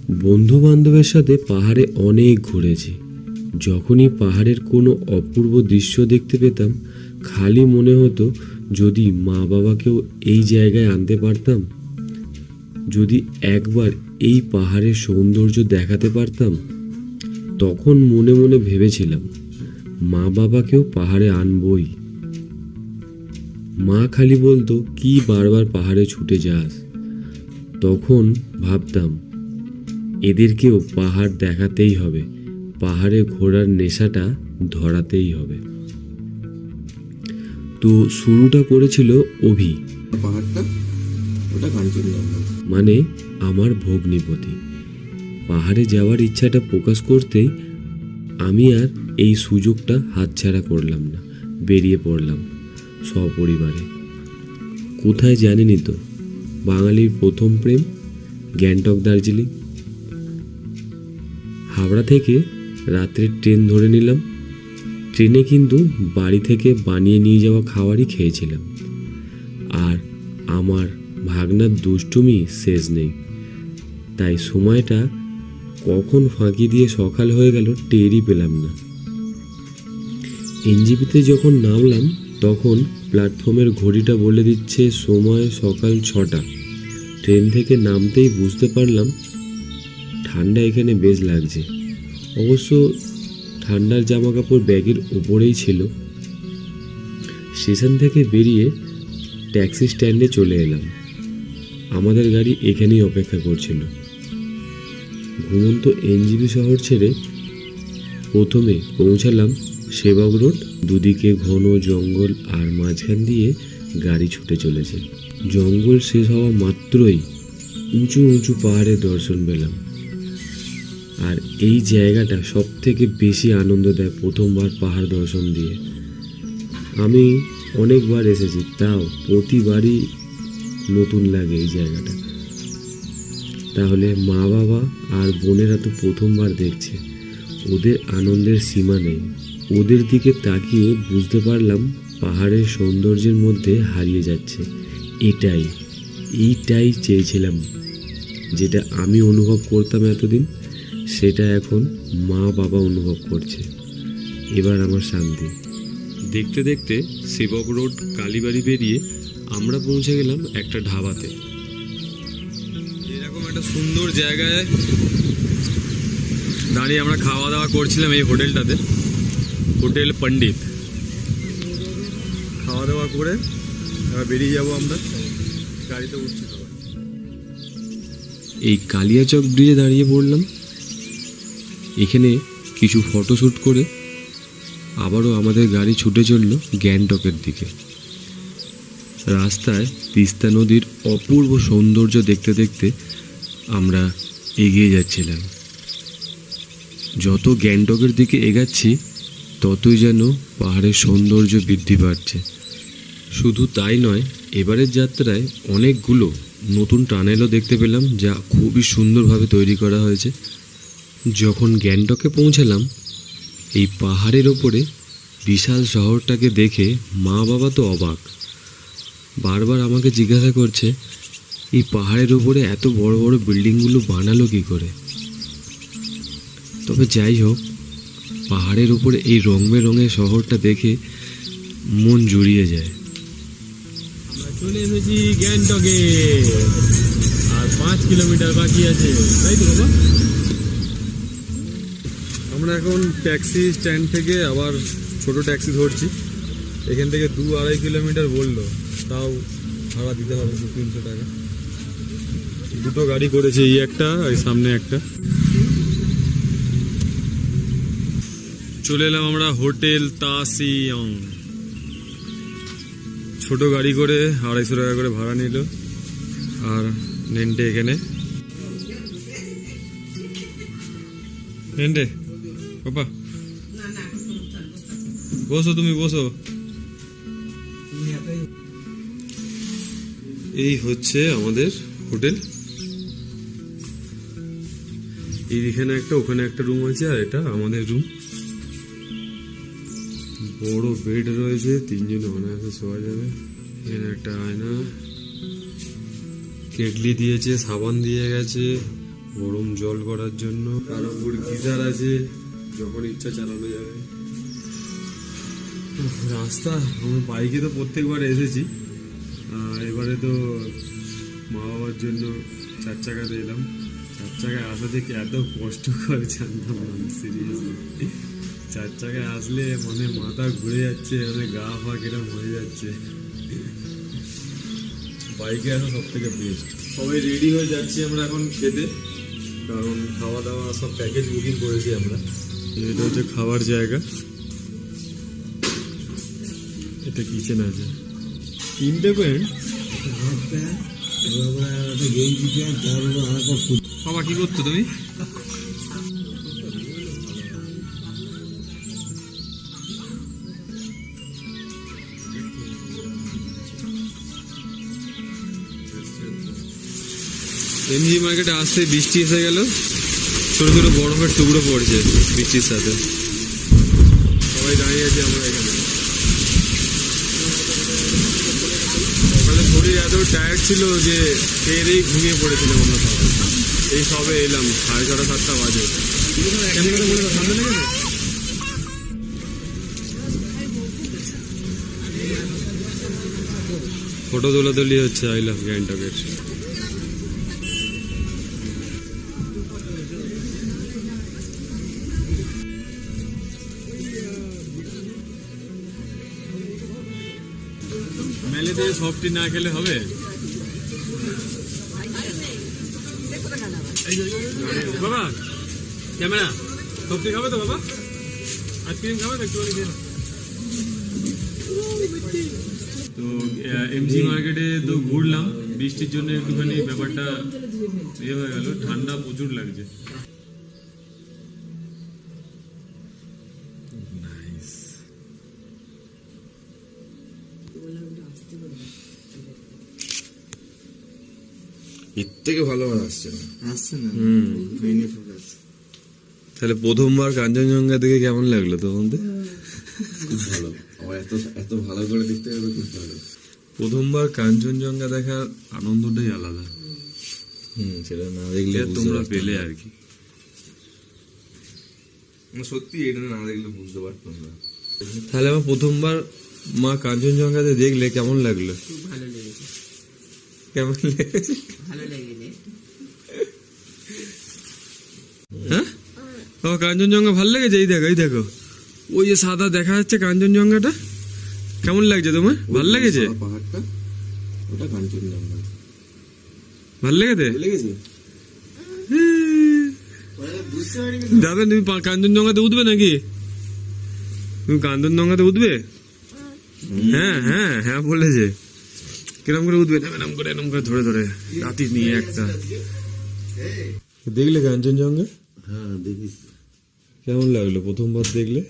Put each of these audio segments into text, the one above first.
বন্ধু বান্ধবের সাথে পাহাড়ে অনেক ঘুরেছি। যখনই পাহাড়ের কোনো অপূর্ব দৃশ্য দেখতে পেতাম, খালি মনে হতো যদি মা বাবাকেও এই জায়গায় আনতে পারতাম, যদি একবার এই পাহাড়ের সৌন্দর্য দেখাতে পারতাম। তখন মনে মনে ভেবেছিলাম মা বাবাকেও পাহাড়ে আনবই। মা খালি বলতো, কি বারবার পাহাড়ে ছুটে যাস। তখন ভাবতাম এদেরকেও পাহাড় দেখাতেই হবে, পাহাড়ে ঘোরার নেশাটা ধরাতেই হবে। তো শুরুটা করেছিল অভি, পাহাড়টা ওটা কাঞ্চনজঙ্ঘা, মানে আমার ভগ্নিপতি। পাহাড়ে যাওয়ার ইচ্ছাটা প্রকাশ করতেই আমি আর এই সুযোগটা হাতছাড়া করলাম না, বেরিয়ে পড়লাম সপরিবারে। কোথায় জানেনই তো, বাঙালির প্রথম প্রেম গ্যাংটক দার্জিলিং। হাওড়া থেকে রাত্রের ট্রেন ধরে নিলাম। ট্রেনে কিন্তু বাড়ি থেকে বানিয়ে নিয়ে যাওয়া খাবারই খেয়েছিলাম। আর আমার ভাগনার দুষ্টুমি শেষ নেই, তাই সময়টা কখন ফাঁকি দিয়ে সকাল হয়ে গেল টেরই পেলাম না। এনজেপিতে যখন নামলাম তখন প্ল্যাটফর্মের ঘড়িটা বলে দিচ্ছে সময় সকাল 6টা। ট্রেন থেকে নামতেই বুঝতে পারলাম ঠান্ডা এখানে বেশ লাগছে। অবশ্য ঠান্ডার জামা কাপড় ব্যাগের উপরেই ছিল। স্টেশন থেকে বেরিয়ে ট্যাক্সি স্ট্যান্ডে চলে এলাম। আমাদের গাড়ি এখানেই অপেক্ষা করছিল। ঘুমন্ত এনজেপি শহর ছেড়ে প্রথমে পৌঁছালাম সেবক রোড। দুদিকে ঘন জঙ্গল আর মাঝখান দিয়ে গাড়ি ছুটে চলেছে। জঙ্গল শেষ হওয়া মাত্রই উঁচু উঁচু পাহাড়ের দর্শন পেলাম। আর এই জায়গাটা সব থেকে বেশি আনন্দ দেয় প্রথমবার পাহাড় দর্শন দিয়ে। আমি অনেকবার এসেছি, তাও প্রতিবারই নতুন লাগে এই জায়গাটা। তাহলে মা বাবা আর বোনেরা তো প্রথমবার দেখছে, ওদের আনন্দের সীমা নেই। ওদের দিকে তাকিয়ে বুঝতে পারলাম পাহাড়ের সৌন্দর্যের মধ্যে হারিয়ে যাচ্ছে। এইটাই চেয়েছিলাম, যেটা আমি অনুভব করতাম এতদিন, সেটা এখন মা বাবা অনুভব করছে। এবার আমার শান্তি। দেখতে দেখতে সেবক রোড কালীবাড়ি পেরিয়ে আমরা পৌঁছে গেলাম একটা ধাবাতে। এরকম একটা সুন্দর জায়গায় দাঁড়িয়ে আমরা খাওয়া দাওয়া করছিলাম এই হোটেলটাতে, হোটেল পণ্ডিত। খাওয়া দাওয়া করে এবার বেরিয়ে যাবো আমরা, গাড়িতে উঠছি সবাই। এই কালিয়াচক ব্রিজে দাঁড়িয়ে পড়লাম। এখানে কিছু ফটোশ্যুট করে আবারও আমাদের গাড়ি ছুটে চলল গ্যাংটকের দিকে। রাস্তায় তিস্তা নদীর অপূর্ব সৌন্দর্য দেখতে দেখতে আমরা এগিয়ে যাচ্ছিলাম। যত গ্যাংটকের দিকে এগাচ্ছি ততই যেন পাহাড়ের সৌন্দর্য বৃদ্ধি পাচ্ছে। শুধু তাই নয়, এবারের যাত্রায় অনেকগুলো নতুন টানেলও দেখতে পেলাম, যা খুবই সুন্দরভাবে তৈরি করা হয়েছে। যখন গ্যাংটকে পৌঁছালাম, এই পাহাড়ের ওপরে বিশাল শহরটাকে দেখে মা বাবা তো অবাক। বারবার আমাকে জিজ্ঞাসা করছে এই পাহাড়ের উপরে এত বড় বড় বিল্ডিংগুলো বানালো কী করে। তবে যাই হোক, পাহাড়ের উপরে এই রং বেরঙের শহরটা দেখে মন জুড়িয়ে যায়। আমরা চলে এসেছি গ্যাংটকে, আর 5 কিলোমিটার বাকি আছে, তাই তো বাবা? আমরা এখন ট্যাক্সি স্ট্যান্ড থেকে আবার ছোট ট্যাক্সি ধরছি। এখান থেকে 2-2.5 কিলোমিটার বললো, তাও ভাড়া দিতে হবে 200-300 টাকা। দুটো গাড়ি করেছে, এই একটা আর সামনে একটা। চলে এলাম আমরা হোটেল তাসিয়ং। ছোট গাড়ি করে 250 টাকা করে ভাড়া নিল। আর নেন্টে এখানে, নেন্টে পাপা বসো, তুমি বসো। এই হচ্ছে আমাদের হোটেল। এইখানে একটা, ওখানে একটা রুম আছে, আর এটা আমাদের রুম। বড় বেড রয়েছে, 3 জন অনায়াসে শোয়া যাবে। এখানে একটা আয়না, কেটলি দিয়েছে, সাবান দিয়ে গেছে, গরম জল করার জন্য তার উপর গিজার আছে, যখন ইচ্ছা চালানো যাবে। রাস্তা আমার বাইকে তো প্রত্যেকবার এসেছি, এবারে তো মা বাবার জন্য 4 চাকাতে এলাম। 4 চাকায় আসা থেকে এত কষ্টকর জানতাম না সিরিয়াসলি। 4 চাকায় আসলে মানে মাথা ঘুরে যাচ্ছে, মানে গা ফা কিরম হয়ে যাচ্ছে। বাইকে আসা সব থেকে বেস্ট। সবাই রেডি হয়ে যাচ্ছি আমরা এখন খেতে, কারণ খাওয়া দাওয়া সব প্যাকেজ বুকিং করেছি আমরা। এটা হচ্ছে খাবার জায়গা, এটা কিচেন আছে। 3টে প্যান্ট বাবা, কি করছো তুমি? এমজি মার্কেটে আসতে বৃষ্টি এসে গেল, ছোট ছোট বরফের টুকরো পড়ছে বৃষ্টির সাথে। সবাই দাঁড়িয়ে আছে আমরা এখানে। সকালে শরীর এত টায়ার্ড ছিল যে খেয়েই ঘুমিয়ে পড়েছিলাম আমরা সবাই। এই সবে এলাম, 6:30 7টা বাজে। ফটো তোলাতুলি হচ্ছে আই লাভ গ্যাংটকের। মেলে দিয়ে সফটি না খেলে হবে? বাবা ক্যামেরা, সফটি খাবে তো বাবা? আইসক্রিম খাবে তো একটু? তো এমজি মার্কেটে তো ঘুরলাম, বৃষ্টির জন্য একটুখানি ব্যাপারটা ইয়ে হয়ে গেল, ঠান্ডা প্রচুর লাগছে। এর থেকে ভালো আর আসছে না। তাহলে প্রথমবার কাঞ্চনজঙ্ঘা দেখে কেমন লাগলো তোমাদের? খুব ভালো, আমার এত ভালো করে দেখতে গেলে খুব ভালো। প্রথমবার কাঞ্চনজঙ্ঘা দেখার আনন্দটাই আলাদা। সেটা না দেখলে তোমরা পেলে আর কি। সত্যি এটা না দেখলে বুঝতে পারতাম না। তাহলে আমার প্রথমবার মা কাঞ্চনজঙ্ঘাতে দেখলে কেমন লাগলো? খুব ভালো লেগেছে, কেমন লেগেছে? ভালো লেগেছে। হ্যাঁ বাবা, কাঞ্চনজঙ্ঘা ভালো লেগেছে? এই দেখো, এই দেখো, ওই যে সাদা দেখা যাচ্ছে কাঞ্চনজঙ্ঘাটা, কেমন লাগছে তোমার? ভালো লেগেছে? পাহাড়টা ওটা কাঞ্চনজঙ্ঘা। ভালো লেগেছে? লেগেছে দাদা, তুমি কাঞ্চনজঙ্ঘাতে উঠবে নাকি? তুমি কাঞ্চনজঙ্ঘাতে উঠবে? হ্যাঁ হ্যাঁ হ্যাঁ বলেছে। কিরম করে উঠবে? এরম করে এরম করে ধরে ধরে রাতি নিয়ে একটা। দেখলে কাঞ্চনজঙ্ঘা? হ্যাঁ দেখিস। কেমন লাগলো প্রথমবার দেখলে?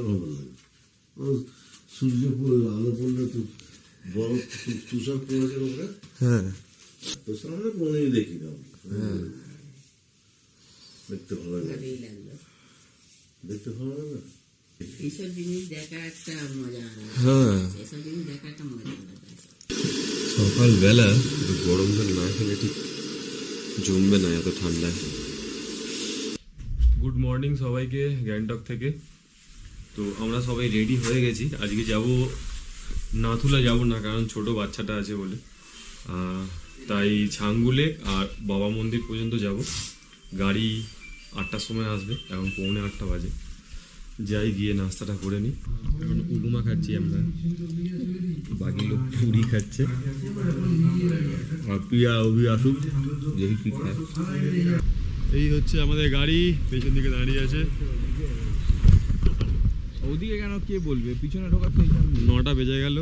ভালো লাগে। সূর্য পড়লো, আলো পড়লো, তো বরফ তুষার পড়েছে ওটা। হ্যাঁ, তোর সামনে কোনোদিনই দেখি না। দেখতে ভালো লাগে, ভালোই লাগলো। দেখতে ভালো লাগে। এইসব জিনিস দেখা একটা মজা আলাদা। হ্যাঁ। এসব জিনিস দেখা একটা মজা আলাদা। সকালবেলা গরম জল না খেলে ঠিক জমবে না এত ঠান্ডায়। গুড মর্নিং সবাইকে গ্যাংটক থেকে। তো আমরা সবাই রেডি হয়ে গেছি। আজকে যাব নাথুলা, যাব না কারণ ছোট বাচ্চাটা আছে বলে, তাই ছাঙ্গুলে আর বাবা মন্দির পর্যন্ত যাব। গাড়ি 8টার সময় আসবে, এখন 7:45 বাজে। যাই, গিয়ে নাস্তাটা করে নিই। এখন উপমা খাচ্ছি আমরা, বাকি লোক পুরি খাচ্ছে। আর পিয়া অভি আসুক, দেখি কি খায়। এই হচ্ছে আমাদের গাড়ি, পেছন দিকে দাঁড়িয়ে আছে। ওদিকে কেন কে বলবে, পিছনে ঢোকার তো 9টা বেজে গেল,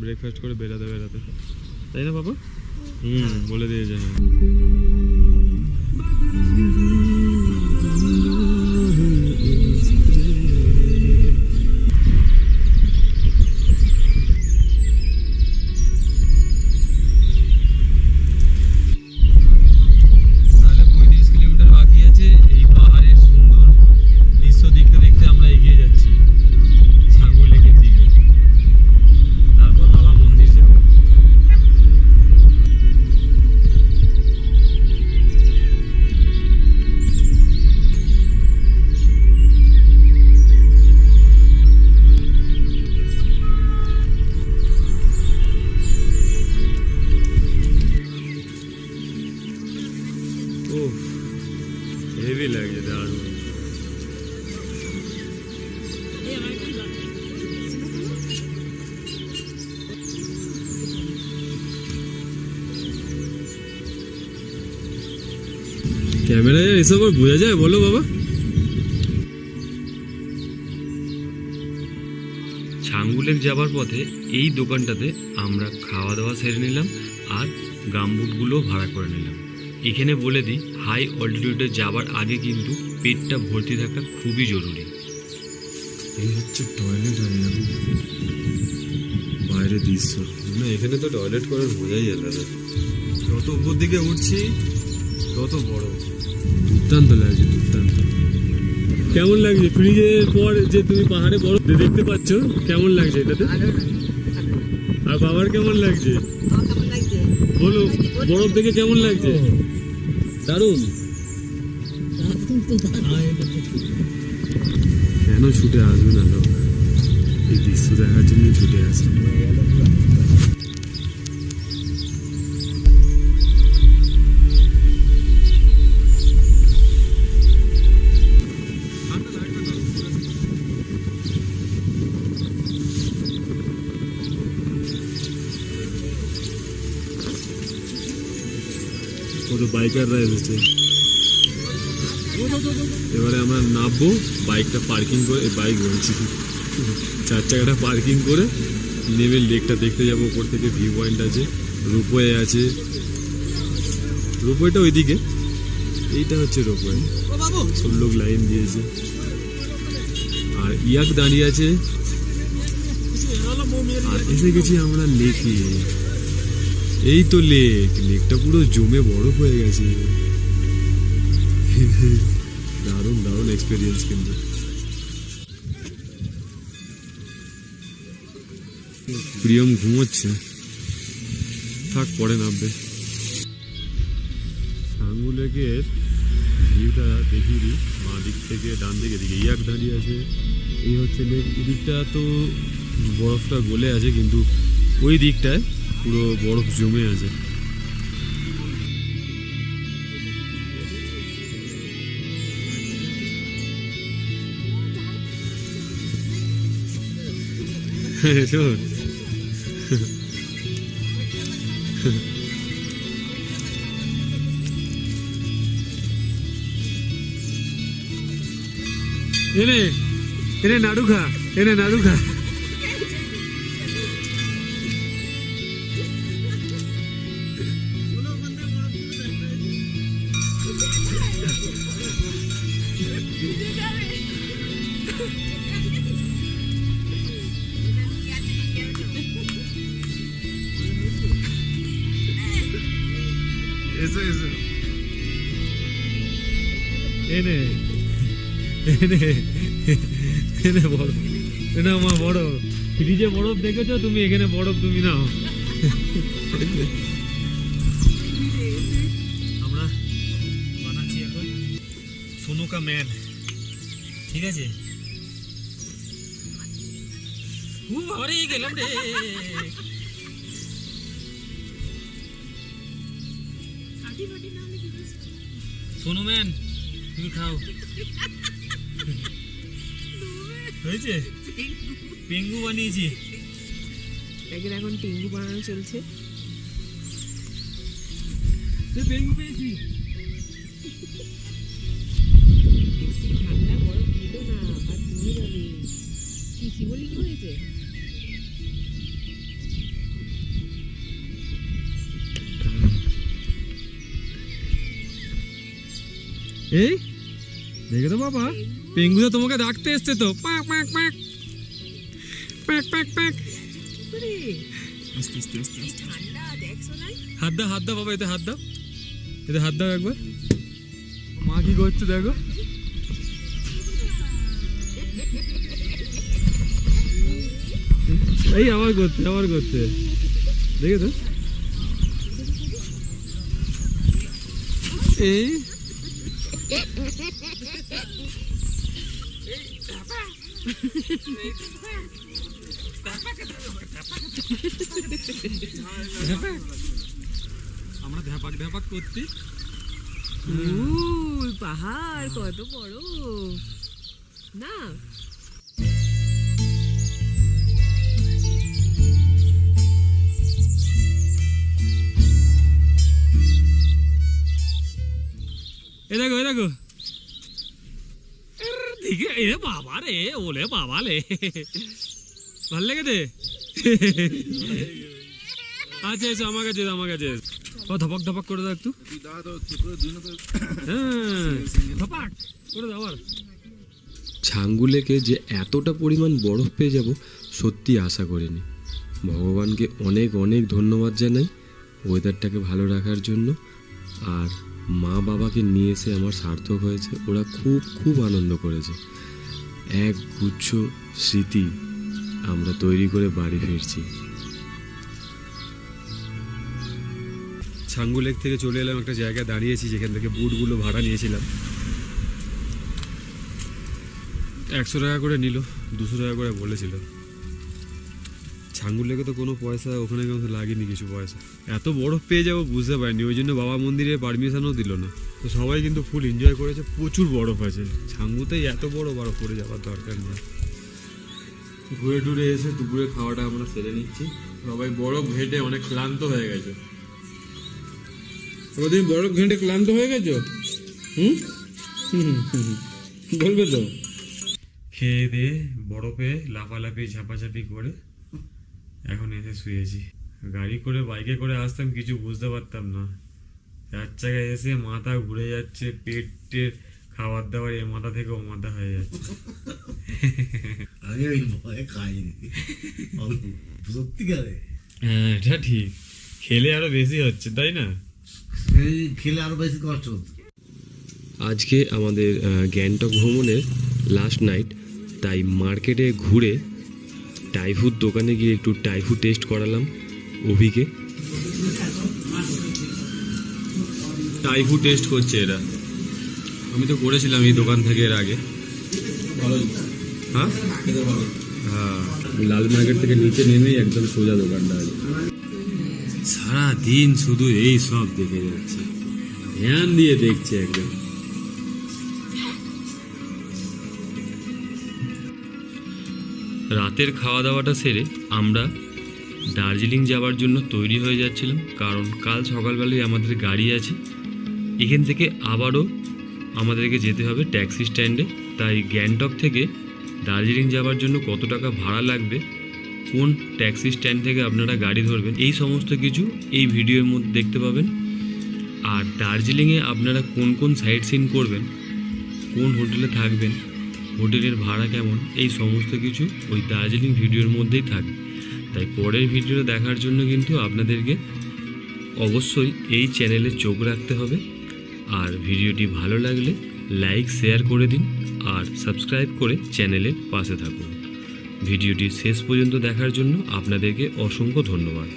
ব্রেকফাস্ট করে বেরাতে বেরাতে, তাই না বাবা? বলে দিয়ে যায়। ও হেভি লাগছে, দারুণ। ক্যামেরায় এসব আর বোঝা যায় বলো বাবা? ছাঙ্গুলেক যাবার পথে এই দোকানটাতে আমরা খাওয়া দাওয়া সেরে নিলাম আর গামবুটগুলো ভাড়া করে নিলাম। এখানে বলে দিই, হাই অল্টিটিউডে যাবার আগে কিন্তু পেটটা ভর্তি থাকা খুবই জরুরি। এই হচ্ছে টয়লেট আর বাইরে দৃশ্য। না এখানে তো টয়লেট করার বোঝাই যেত না। যত উপর দিকে উঠছি তত বড়, দুর্দান্ত লাগছে, দুর্দান্ত। কেমন লাগছে ফ্রিজের পর যে তুমি পাহাড়ে বরফ দেখতে পাচ্ছ? কেমন লাগছে এটাতে? আর বাবার কেমন লাগছে বলো? বরফ দেখে কেমন লাগছে? দারুণ। কেন ছুটে আসবে না লোক? এই দৃশ্য দেখার জন্য ছুটে আসে। কত বাইকাররা এসেছে। এবারে আমরা নামবো, বাইকটা পার্কিং করে, বাইক বলছি 4 চাকাটা পার্কিং করে নেমে লেকটা দেখতে যাবো। উপর থেকে ভিউ পয়েন্ট আছে, রোপওয়ে আছে। রোপওয়েটা ওইদিকে, এইটা হচ্ছে রোপওয়ে। সব লোক লাইন দিয়েছে আর ইয়াক দাঁড়িয়ে আছে। আর এসে গেছি আমরা লেকে। এই তো লেক, লেকটা পুরো জমে বরফ হয়ে গেছে। দারুণ দারুণ এক্সপিরিয়েন্স কিন্তু। প্রিয়ম ঘুমোচ্ছে, থাক পরে নামবে। ছাঙ্গুলেকের ভিউটা দেখিয়ে দিই। বাঁ দিক থেকে ডান দিকে দিকে ইয়াক দাঁড়িয়ে আছে। এই হচ্ছে লেক। এদিকটা তো বরফটা গলে আছে, কিন্তু ওই দিকটায় পুরো বরফ জমে আছে। শোন, এনে এনে নাড়ু খা, এনে নাড়ু খা। এসো এসো, এনে এনে এনে বরফ, এনে আমার বরফ। ফ্রিজে বরফ দেখেছো তুমি? এখানে বরফ তুমি নাও। আমরা বানাচ্ছি এখন সোনুকা ম্যান, ঠিক আছে? আরে গেলাম রে। সোনু ম্যান তুমি খাও। হয়েছে? পেঙ্গু বানিয়েছি। এখন টেঙ্গু বানানো চলছে। পেঙ্গু পেয়েছি। ঠান্ডা বরফ দিল না, হাত ধুয়ে যাবে। কি শিবলিঙ্গ হয়েছে? এই দেখে তো বাবা, পেঙ্গুদা তোমাকে ডাকতে এসছে তো। পাক পাক পাক পাক পাক পাক। আস্তে আস্তে আস্তে আস্তে। ঠান্ডা দেখছো না? হাত দাও, হাত দাও বাবা, এতে হাত দাও, এতে হাত দাও একবার। মা কি করছে দেখো। এই আবার করছে, আবার করছে, দেখে তো। এই আমরা ধ্যাপাক ধ্যাপাক করছি। পাহাড় কত বড় না। এ দেখো দিকে এ বাবা রে, ওলে বাবা লে, ভাল লেগেছে? আচ্ছা এসো আমার কাছে ও ধপক ধপক করে দাও একটু, হ্যাঁ ধপাক করে দাও। আবার ছাঙ্গু লেকে যে এতটা পরিমাণ বরফ পেয়ে যাব সত্যি আশা করিনি। ভগবানকে অনেক অনেক ধন্যবাদ জানাই ওয়েদারটাকে ভালো রাখার জন্য। আর মা বাবাকে নিয়ে এসে আমার সার্থক হয়েছে, ওরা খুব খুব আনন্দ করেছে। এক গুচ্ছ স্মৃতি আমরা তৈরি করে বাড়ি ফিরছি। ছাঙ্গু লেক থেকে চলে এলাম একটা জায়গায় দাঁড়িয়েছি, যেখান থেকে বুটগুলো ভাড়া নিয়েছিলাম। 100 টাকা করে নিল, 200 টাকা করে বলেছিল। ছাঙ্গু লেকে তো কোনো পয়সা ওখানে কিন্তু লাগেনি কিছু পয়সা। এত বরফ পেয়ে যাবো বুঝতে পারিনি, ওই জন্য বাবা মন্দিরে পারমিশনও দিল না। তো সবাই কিন্তু ফুল এনজয় করেছে, প্রচুর বরফ আছে ছাঙ্গুতেই, এত বড় বরফ পড়ে যাওয়ার দরকার নেই। ঘুরে টুরে এসে দুপুরে খাওয়াটা আমরা সেরে নিচ্ছি। সবাই বরফ ঘেঁটে অনেক ক্লান্ত হয়ে গেছে। ওদিন বরফ ঘেঁটে ক্লান্ত হয়ে গেছো? বলবে তো। খেয়ে দিয়ে বরফে লাফালাফি ঝাপাঝাপি করে এখন এসে শুয়েছি। গাড়ি করে বাইকে করে আসতাম কিছু বুঝতে পারতাম না, 4 চাকায় এসে মাথা ঘুরে যাচ্ছে, পেটের খাবার দাবার এ মাথা থেকে ও মাথা হয়ে যাচ্ছে। আগে ওই ভয়ে খাইনি সত্যিকারে। হ্যাঁ এটা ঠিক, খেলে আরো বেশি হচ্ছে তাই না? এই খেলে আরো বেশি কষ্ট হচ্ছে। আজকে আমাদের গ্যাংটক ভ্রমণের লাস্ট নাইট, তাই মার্কেটে ঘুরে টাইফুড দোকানে গিয়ে একটু টাইফু টেস্ট করালাম অভিকে। টাইফু টেস্ট করছে এরা, আমি তো করেছিলাম এই দোকান থেকে এর আগে। হ্যাঁ হ্যাঁ, লাল মার্কেট থেকে নিচে নেমেই একদম সোজা দোকানটা আছে। সারাদিন শুধু এই সব দেখে যাচ্ছে, ধ্যান দিয়ে দেখছে একদম। রাতের খাওয়া দাওয়াটা সেরে আমরা দার্জিলিং যাওয়ার জন্য তৈরি হয়ে যাচ্ছিলাম, কারণ কাল সকালবেলায় আমাদের গাড়ি আছে। এখান থেকে আবারও আমাদেরকে যেতে হবে ট্যাক্সি স্ট্যান্ডে। তাই গ্যাংটক থেকে দার্জিলিং যাওয়ার জন্য কত টাকা ভাড়া লাগবে, কোন ট্যাক্সি স্ট্যান্ড থেকে আপনারা গাড়ি ধরবেন, এই সমস্ত কিছু এই ভিডিওর মধ্যে দেখতে পাবেন। আর দার্জিলিংয়ে আপনারা কোন কোন সাইট সিন করবেন, কোন হোটেলে থাকবেন, হোটেলের ভাড়া কেমন, এই সমস্ত কিছু ওই দার্জিলিং ভিডিওর মধ্যেই থাকবে। তাই পরের ভিডিওটা দেখার জন্য কিন্তু আপনাদেরকে অবশ্যই এই চ্যানেলে চোখ রাখতে হবে। আর ভিডিওটি ভালো লাগলে লাইক শেয়ার করে দিন আর সাবস্ক্রাইব করে চ্যানেলের পাশে থাকুন। ভিডিওটি শেষ পর্যন্ত দেখার জন্য আপনাদেরকে অসংখ্য ধন্যবাদ।